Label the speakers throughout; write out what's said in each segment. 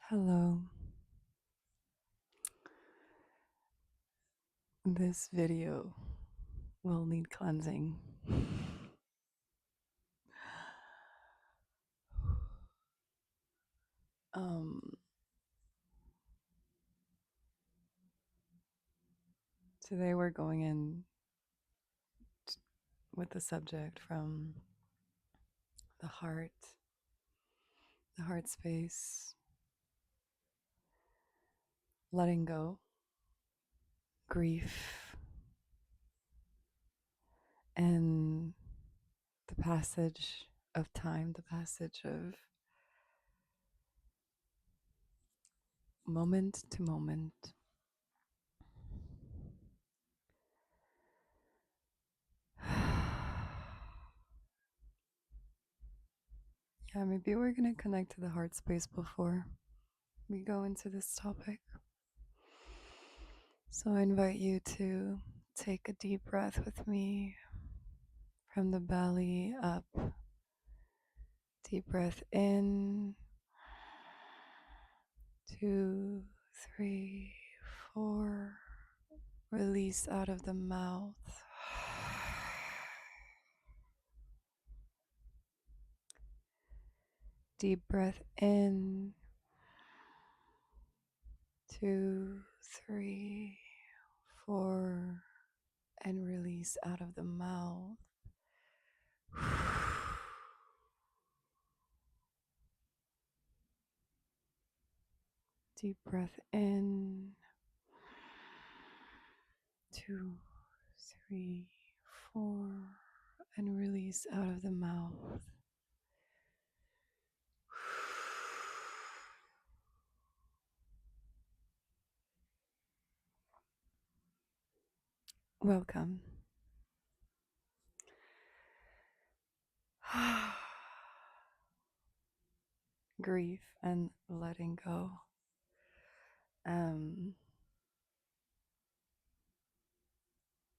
Speaker 1: Hello. This video will need cleansing. Um, Today we're going in with the subject from the heart space, letting go, grief, and the passage of time, the passage of moment to moment. Yeah, maybe we're going to connect to the heart space before we go into this topic. So I invite you to take a deep breath with me from the belly up. Deep breath in. 2, 3, 4. Release out of the mouth. Deep breath in. 2, 3, 4. And release out of the mouth. Deep breath in. 2, 3, 4. And release out of the mouth. Welcome. Grief and letting go. Um,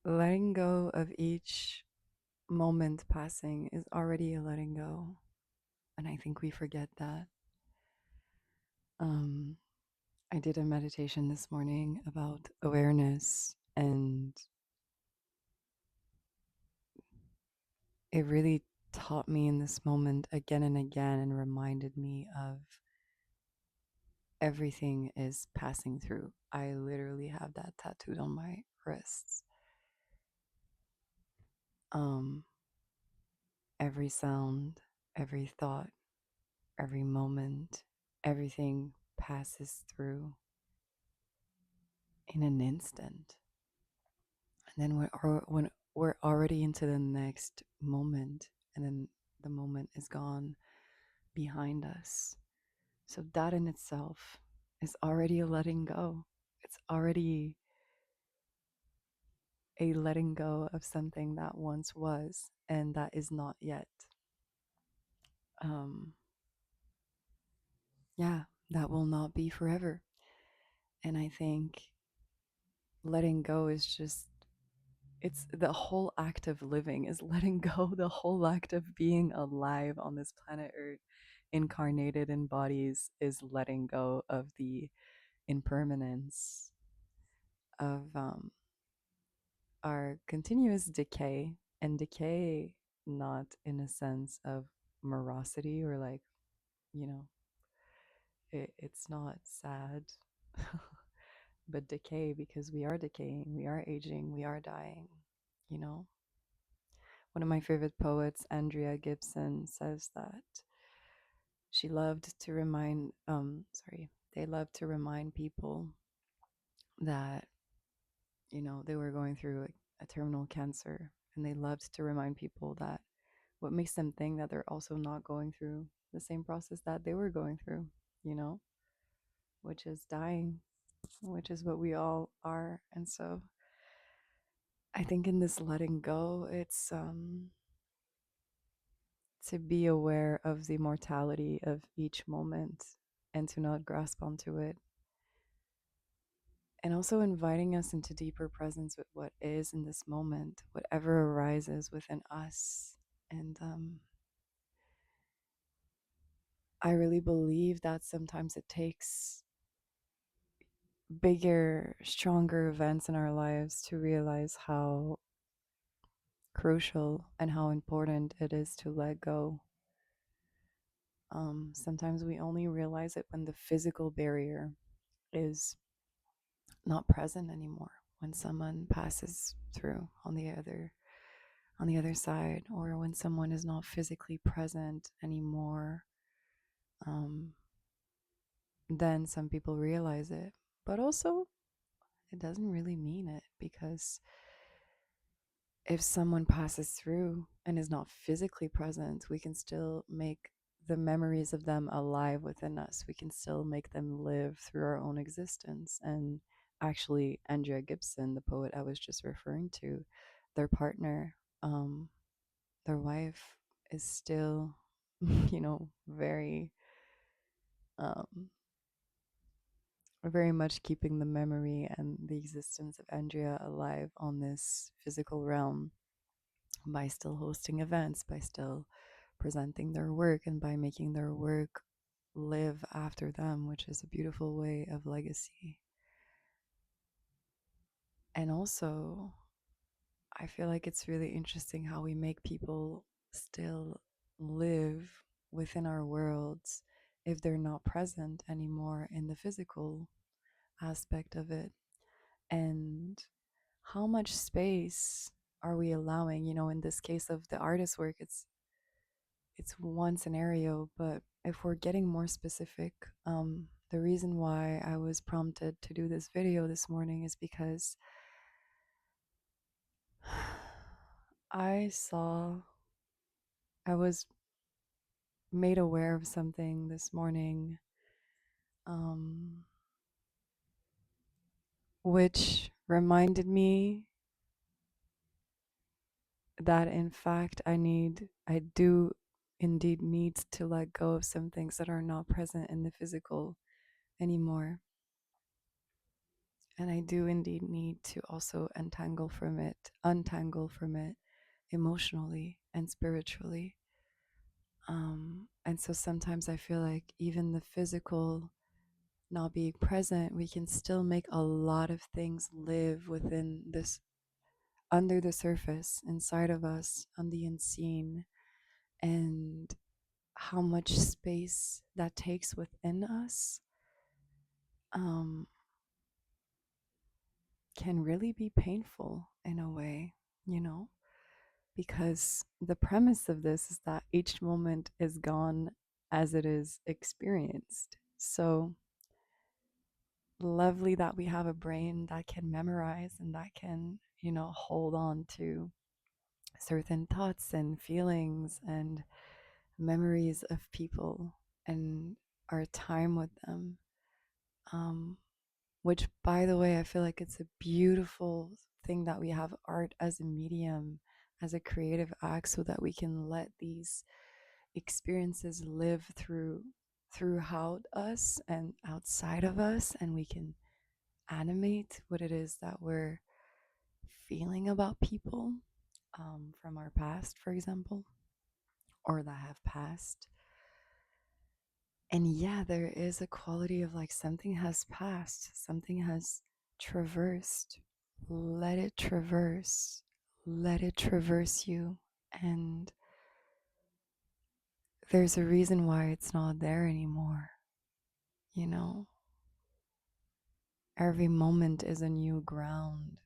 Speaker 1: Letting go of each moment passing is already a letting go. And I think we forget that. Um, I did a meditation this morning about awareness, and it really taught me in this moment again and again and reminded me of everything is passing through. I literally have that tattooed on my wrists. Um, every sound, every thought, every moment, everything passes through in an instant. And then when we're already into the next moment, and then the moment is gone behind us. So that in itself is already a letting go. It's already a letting go of something that once was and that is not yet. Um, yeah, that will not be forever. And I think letting go is just, it's the whole act of living is letting go. The whole act of being alive on this planet Earth, incarnated in bodies, is letting go of the impermanence of our continuous decay. And decay not in a sense of morosity or like, you know, it's not sad. But decay because we are decaying, we are aging, we are dying, you know. One of my favorite poets, Andrea Gibson, says that she loved to remind they loved to remind people that, you know, they were going through a terminal cancer, and they loved to remind people that what makes them think that they're also not going through the same process that they were going through, you know, which is dying, which is what we all are. And so I think in this letting go, it's to be aware of the mortality of each moment and to not grasp onto it. And also inviting us into deeper presence with what is in this moment, whatever arises within us. And I really believe that sometimes it takes bigger, stronger events in our lives to realize how crucial and how important it is to let go. Sometimes we only realize it when the physical barrier is not present anymore, when someone passes through on the other side, or when someone is not physically present anymore. Um, then some people realize it, but also it doesn't really mean it, because if someone passes through and is not physically present, we can still make the memories of them alive within us. We can still make them live through our own existence. And actually, Andrea Gibson, the poet I was just referring to, their partner, um, their wife, is still, um, very much keeping the memory and the existence of Andrea alive on this physical realm by still hosting events, by still presenting their work, and by making their work live after them, which is a beautiful way of legacy. And also, I feel like it's really interesting how we make people still live within our worlds if they're not present anymore in the physical aspect of it. And how much space are we allowing? In this case of the artist work, it's one scenario, but if we're getting more specific, the reason why I was prompted to do this video this morning is because I saw, I was made aware of something this morning, um, which reminded me that in fact I do indeed need to let go of some things that are not present in the physical anymore. And I do indeed need to also untangle from it emotionally and spiritually. And so sometimes I feel like even the physical not being present, we can still make a lot of things live within this, under the surface, inside of us, on the unseen, and how much space that takes within us um, can really be painful in a way, you know? Because the premise of this is that each moment is gone as it is experienced. So lovely that we have a brain that can memorize and that can, hold on to certain thoughts and feelings and memories of people and our time with them. Um, which, by the way, I feel like it's a beautiful thing that we have art as a medium, as a creative act, so that we can let these experiences live throughout us and outside of us, and we can animate what it is that we're feeling about people, from our past, for example, or that have passed. And yeah, there is a quality of like something has passed, something has traversed. Let it traverse. Let it traverse you. And there's a reason why it's not there anymore. You know, every moment is a new ground.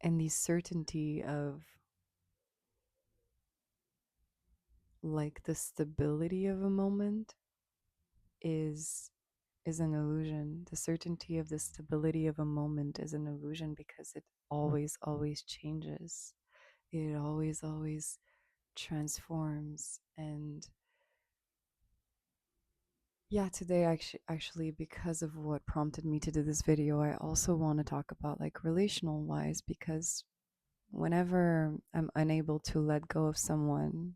Speaker 1: And the certainty of like the stability of a moment is is an illusion. The certainty of the stability of a moment is an illusion because it always changes. It always transforms. And yeah, today actually because of what prompted me to do this video, I also want to talk about like relational wise, because whenever I'm unable to let go of someone,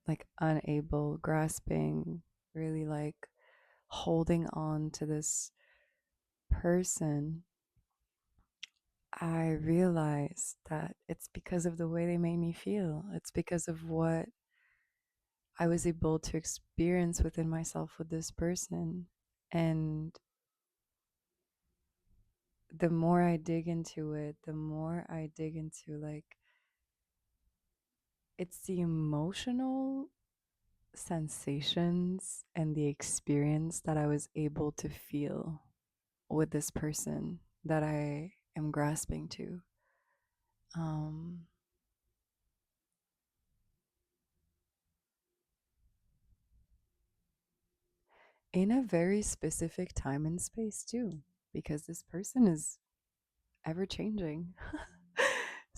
Speaker 1: like unable, grasping, really like holding on to this person, I realize that it's because of the way they made me feel. It's because of what I was able to experience within myself with this person. And the more I dig into it, the more I dig into like it's the emotional sensations and the experience that I was able to feel with this person that I am grasping to. Um, in a very specific time and space, too, because this person is ever changing.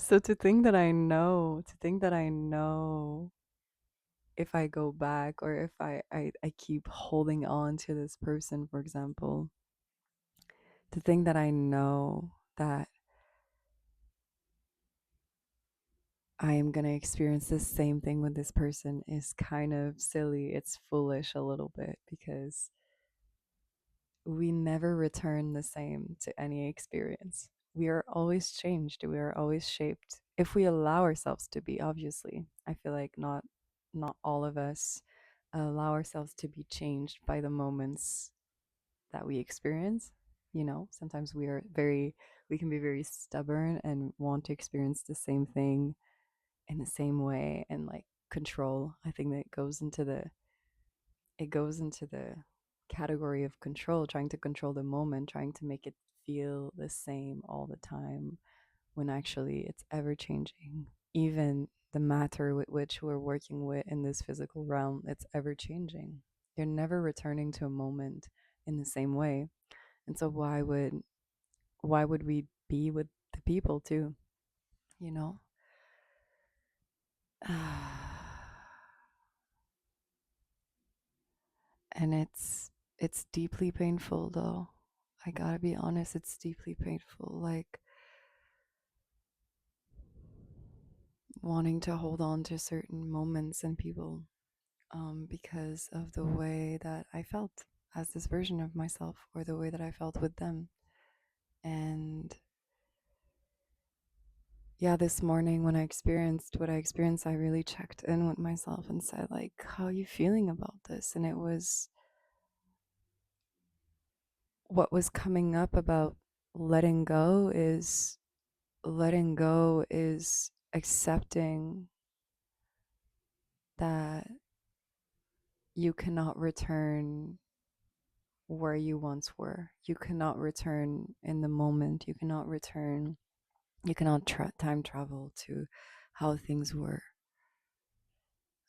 Speaker 1: So to think that I know if I go back or if I keep holding on to this person, for example, to think that I know that I am going to experience the same thing with this person is kind of silly. It's foolish a little bit because we never return the same to any experience. We are always changed. We are always shaped if we allow ourselves to be, obviously. I feel like not all of us allow ourselves to be changed by the moments that we experience. You know, sometimes we can be very stubborn and want to experience the same thing in the same way and like control. I think that goes into the category of control, trying to control the moment, trying to make it feel the same all the time when actually it's ever changing. Even the matter with which we're working with in this physical realm, it's ever changing. You're never returning to a moment in the same way. And so why would we be with the people too, you know? And it's deeply painful though. I gotta be honest, it's deeply painful. Like wanting to hold on to certain moments and people because of the way that I felt as this version of myself or the way that I felt with them. And yeah, this morning when I experienced what I experienced, I really checked in with myself and said, like, how are you feeling about this? And it was what was coming up about letting go is letting go is accepting that you cannot return where you once were. You cannot return in the moment. You cannot return. You cannot time travel to how things were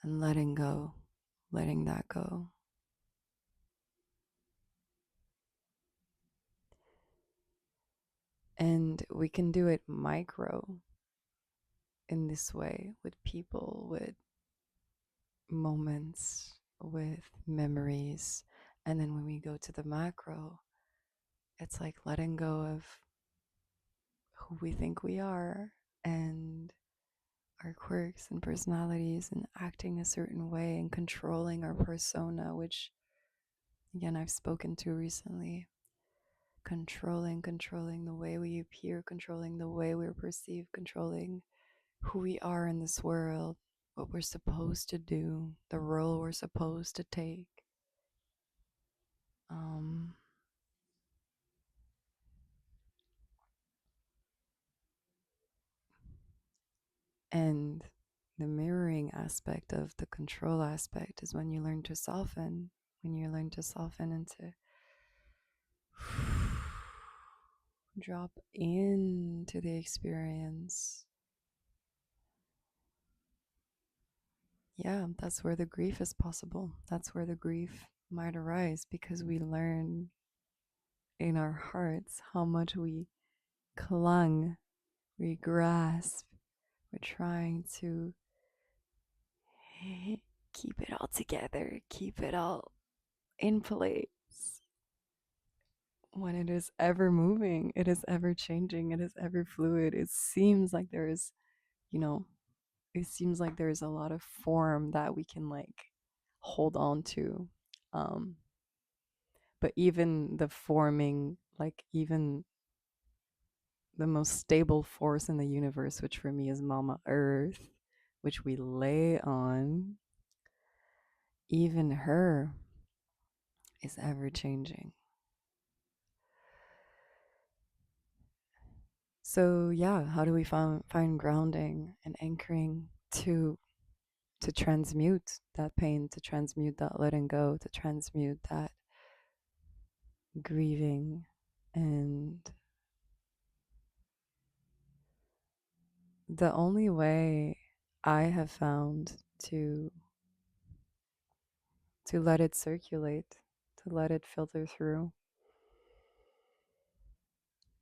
Speaker 1: and letting go, letting that go. And we can do it micro in this way with people, with moments, with memories. And then when we go to the macro, it's like letting go of who we think we are and our quirks and personalities and acting a certain way and controlling our persona, which again I've spoken to recently. Controlling the way we appear, controlling the way we're perceived, controlling who we are in this world, what we're supposed to do, the role we're supposed to take. Um, and the mirroring aspect of the control aspect is when you learn to soften, when you learn to soften into drop into the experience. Yeah, that's where the grief is possible. That's where the grief might arise because we learn in our hearts how much we clung, we grasp, we're trying to keep it all together, keep it all in place. When it is ever moving, it is ever changing, it is ever fluid. It seems like there is, you know, it seems like there's a lot of form that we can like hold on to. Um, but even the forming, like even the most stable force in the universe, which for me is Mama Earth, which we lay on, even her is ever changing. So yeah, how do we find grounding and anchoring to transmute that pain, to transmute that letting go, to transmute that grieving? And the only way I have found to let it circulate, to let it filter through,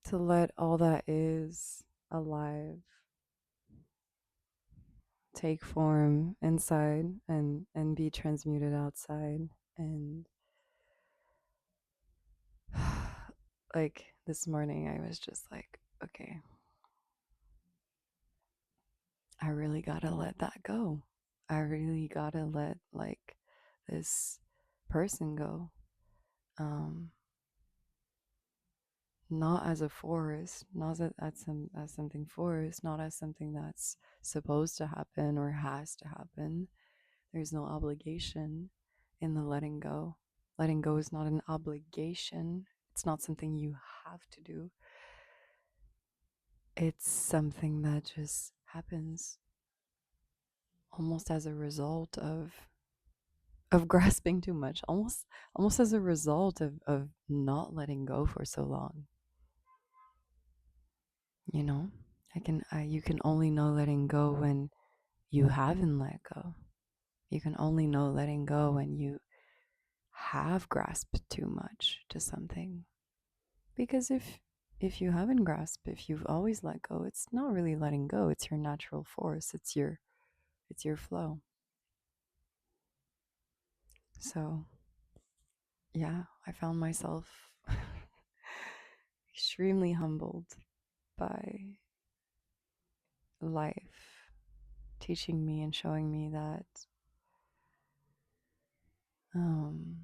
Speaker 1: to let all that is alive take form inside and be transmuted outside. And like this morning I was just like, okay, I really gotta let that go. I really gotta let like this person go. Um, not as a force, not as something forced, not as something that's supposed to happen or has to happen. There's no obligation in the letting go. Letting go is not an obligation. It's not something you have to do. It's something that just happens almost as a result of grasping too much, almost as a result of not letting go for so long. You know, you can only know letting go when you haven't let go. You can only know letting go when you have grasped too much to something. Because if you haven't grasped, if you've always let go, it's not really letting go. It's your natural force. It's your flow. So yeah, I found myself extremely humbled by life teaching me and showing me that um,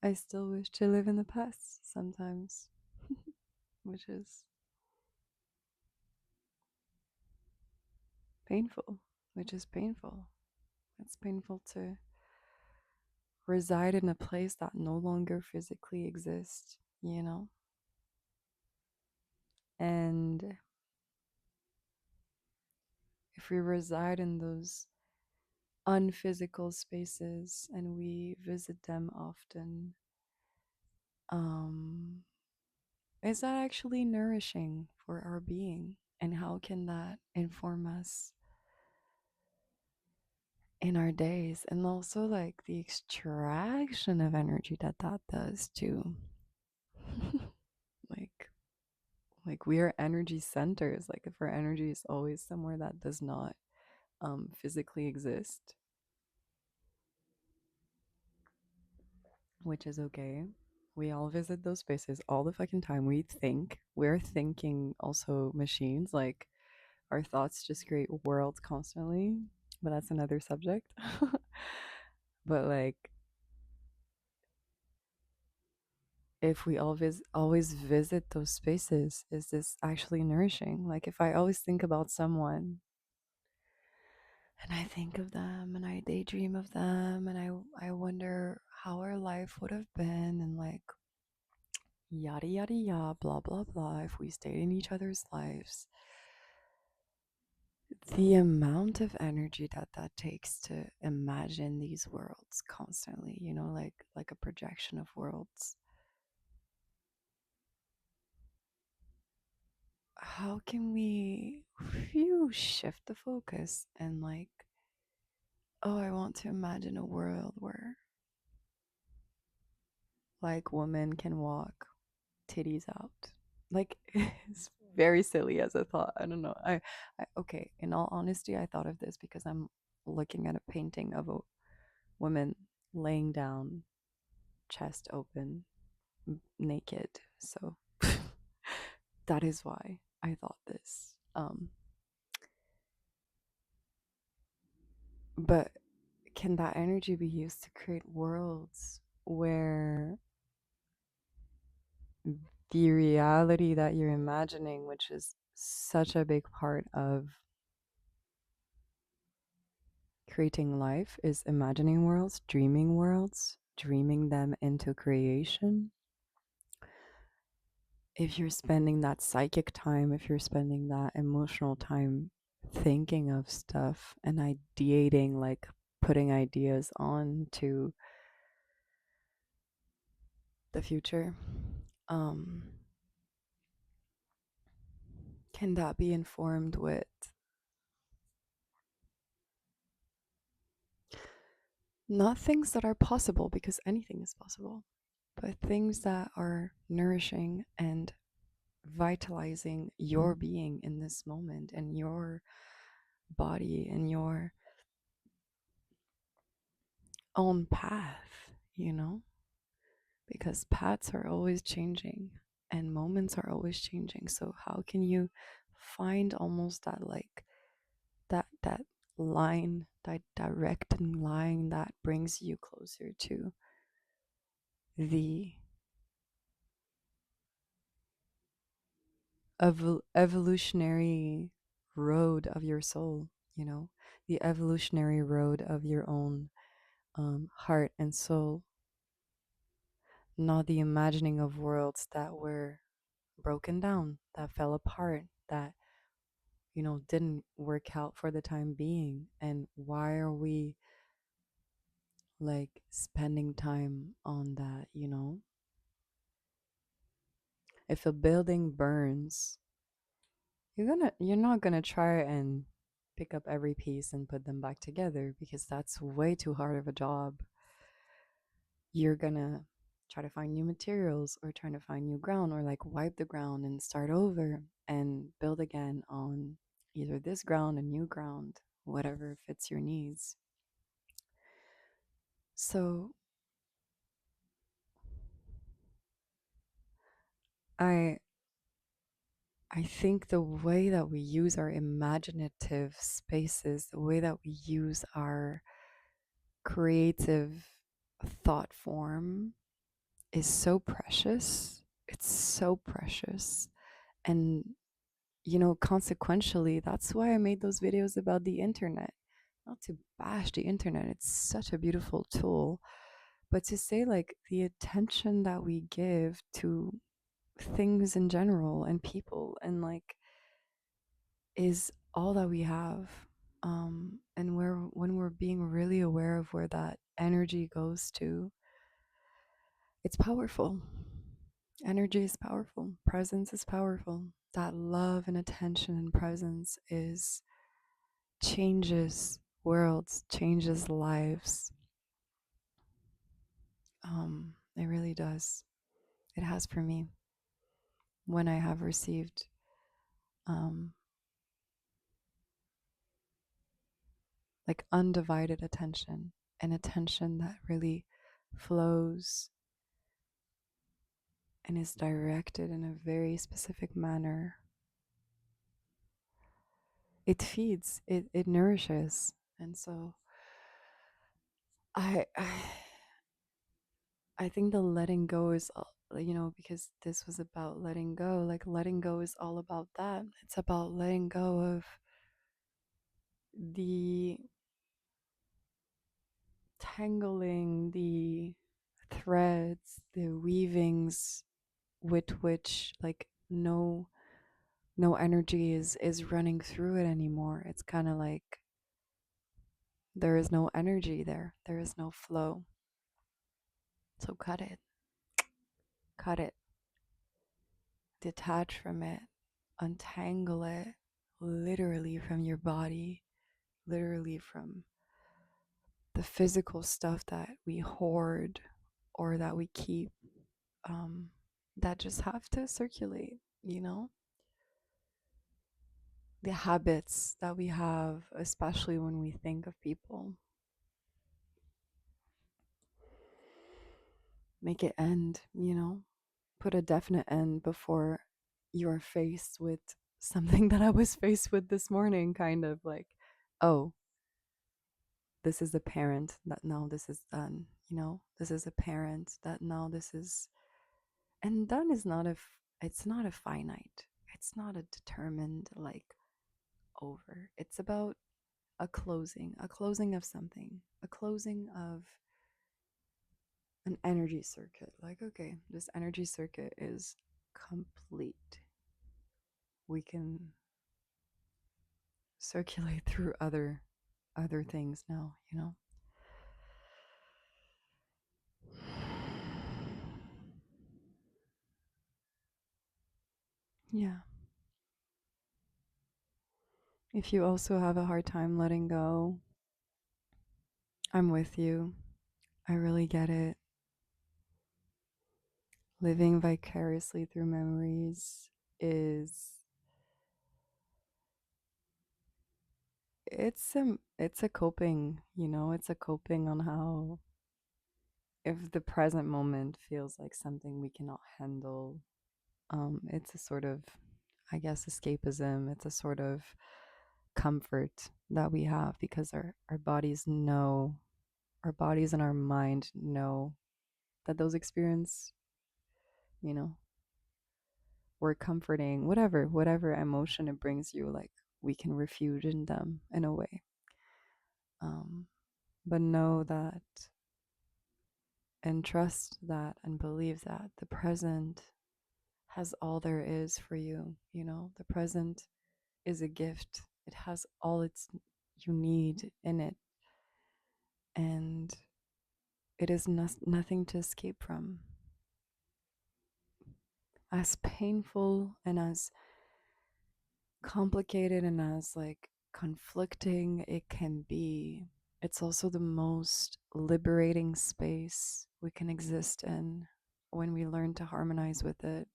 Speaker 1: I still wish to live in the past sometimes, which is painful, which is painful. It's painful to reside in a place that no longer physically exists, you know? And if we reside in those unphysical spaces and we visit them often, um, is that actually nourishing for our being? And how can that inform us in our days? And also, like, the extraction of energy that that does too. like, like we are energy centers. Like, if our energy is always somewhere that does not physically exist, which is okay. We all visit those spaces all the fucking time. We're thinking also machines. Like, our thoughts just create worlds constantly, but that's another subject. But like, if we always visit those spaces, is this actually nourishing? Like, if I always think about someone and I think of them and I daydream of them and I wonder how our life would have been and like yada yada yada blah blah blah if we stayed in each other's lives, the amount of energy that that takes to imagine these worlds constantly, you know, like a projection of worlds. How can we shift the focus and like, oh, I want to imagine a world where like women can walk titties out. Like, it's very silly as a thought. I don't know. I okay, in all honesty, I thought of this because I'm looking at a painting of a woman laying down, chest open, naked. So that is why I thought this. But can that energy be used to create worlds where the reality that you're imagining, which is such a big part of creating life, is imagining worlds, dreaming them into creation. If you're spending that psychic time, if you're spending that emotional time thinking of stuff and ideating, like putting ideas on to the future, um, can that be informed with not things that are possible, because anything is possible, but things that are nourishing and vitalizing your being in this moment and your body and your own path, you know? Because paths are always changing and moments are always changing. So how can you find almost that like that line, that directing line that brings you closer to the evolutionary road of your soul, you know, the evolutionary road of your own heart and soul, not the imagining of worlds that were broken down, that fell apart, that, you know, didn't work out for the time being. And why are we like spending time on that, you know? If a building burns, you're not gonna try and pick up every piece and put them back together, because that's way too hard of a job. You're gonna try to find new materials or trying to find new ground, or like wipe the ground and start over and build again on either this ground, a new ground, whatever fits your needs. So I I think the way that we use our imaginative spaces, the way that we use our creative thought form is so precious. It's so precious. And, you know, consequentially, that's why I made those videos about the internet. Not to bash the internet, it's such a beautiful tool, but to say like the attention that we give to things in general and people and like is all that we have. And where when we're being really aware of where that energy goes to, it's powerful. Energy is powerful. Presence is powerful. That love and attention and presence is changes worlds, changes lives. It really does. It has for me when I have received um, like undivided attention, and attention that really flows and is directed in a very specific manner. It feeds, it nourishes. And so I I think the letting go is you know, because this was about letting go, like letting go is all about that. It's about letting go of the tangling, the threads, the weavings with which like no energy is running through it anymore. It's kind of like there is no energy there. There is no flow. So cut it, detach from it, untangle it literally from your body, literally from the physical stuff that we hoard or that we keep, um, that just have to circulate, you know? The habits that we have, especially when we think of people, make it end, you know? Put a definite end before you're faced with something that I was faced with this morning, kind of like, oh, this is apparent that now this is done, you know? This is apparent that now this is, and done is not a it's not a finite, it's not a determined like over. It's about a closing of something, a closing of an energy circuit. Like, okay, this energy circuit is complete. We can circulate through other things now, you know? Yeah. If you also have a hard time letting go, I'm with you. I really get it. Living vicariously through memories is it's a coping, you know, it's a coping on how if the present moment feels like something we cannot handle, it's a sort of, I guess, escapism. It's a sort of comfort that we have because our bodies know, our bodies and our mind know that those experiences, you know, were comforting, whatever emotion it brings you, like we can refuge in them in a way. Um, but know that and trust that and believe that the present has all there is for you. You know, the present is a gift. It has all it's you need in it, and it is nothing to escape from. As painful and as complicated and as like conflicting it can be, it's also the most liberating space we can exist in when we learn to harmonize with it,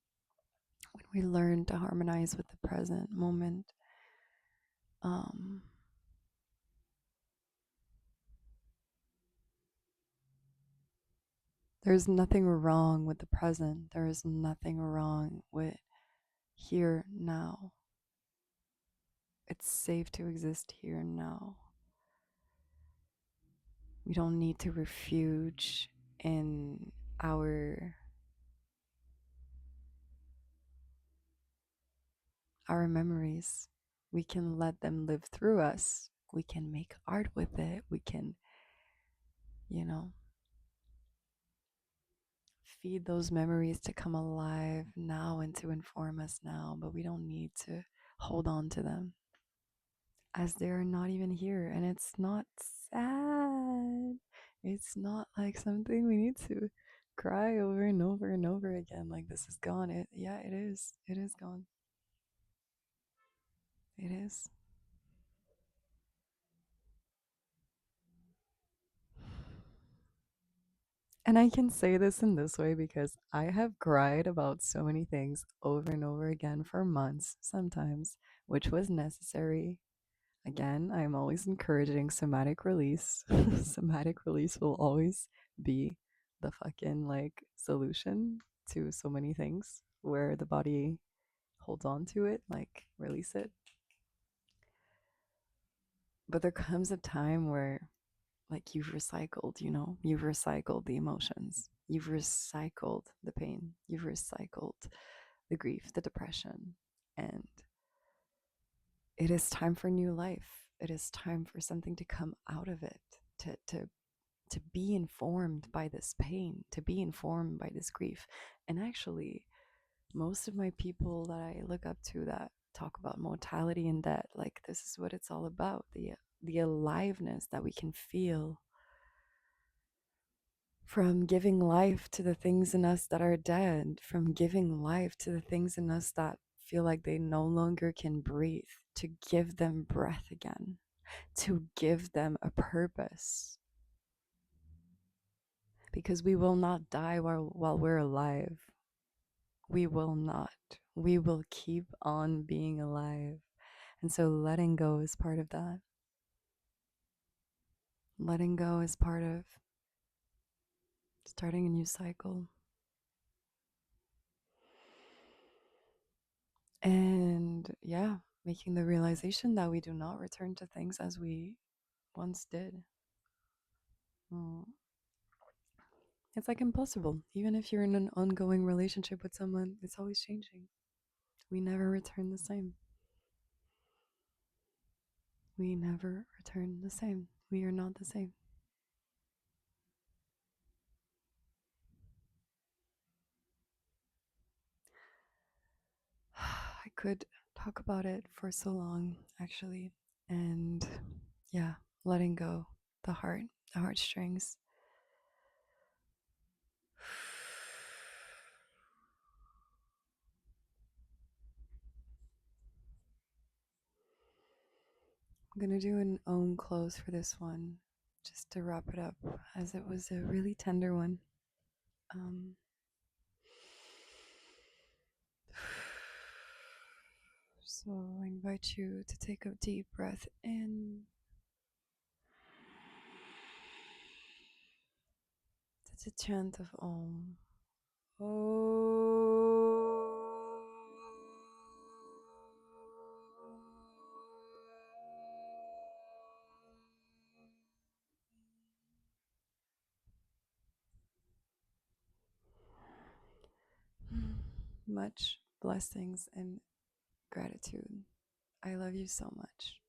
Speaker 1: when we learn to harmonize with the present moment. Um, there's nothing wrong with the present. There is nothing wrong with here now. It's safe to exist here now. We don't need to refuge in our our memories. We can let them live through us. We can make art with it. We can, you know, feed those memories to come alive now and to inform us now, but we don't need to hold on to them as they're not even here. And it's not sad. It's not like something we need to cry over and over and over again. Like this is gone. Yeah, it is. It is gone. It is. And I can say this in this way because I have cried about so many things over and over again for months sometimes, which was necessary. Again, I'm always encouraging somatic release. Somatic release will always be the fucking like solution to so many things where the body holds on to it, like release it. But there comes a time where like you've recycled, you know, you've recycled the emotions, you've recycled the pain, you've recycled the grief, the depression, and it is time for new life. It is time for something to come out of it, to be informed by this pain, to be informed by this grief. And actually, most of my people that I look up to that talk about mortality and death, like this is what it's all about, the aliveness that we can feel from giving life to the things in us that are dead, from giving life to the things in us that feel like they no longer can breathe, to give them breath again, to give them a purpose. Because we will not die while we're alive. We will not. We will keep on being alive. And so letting go is part of that. Letting go is part of starting a new cycle. And yeah, making the realization that we do not return to things as we once did. Mm. It's like impossible. Even if you're in an ongoing relationship with someone, it's always changing. We never return the same. We never return the same. We are not the same. I could talk about it for so long, actually. And yeah, letting go, the heart, the heartstrings. I'm going to do an own close for this one, just to wrap it up, as it was a really tender one. Um, so I invite you to take a deep breath in. That's a chant of Om. Much blessings and gratitude. I love you so much.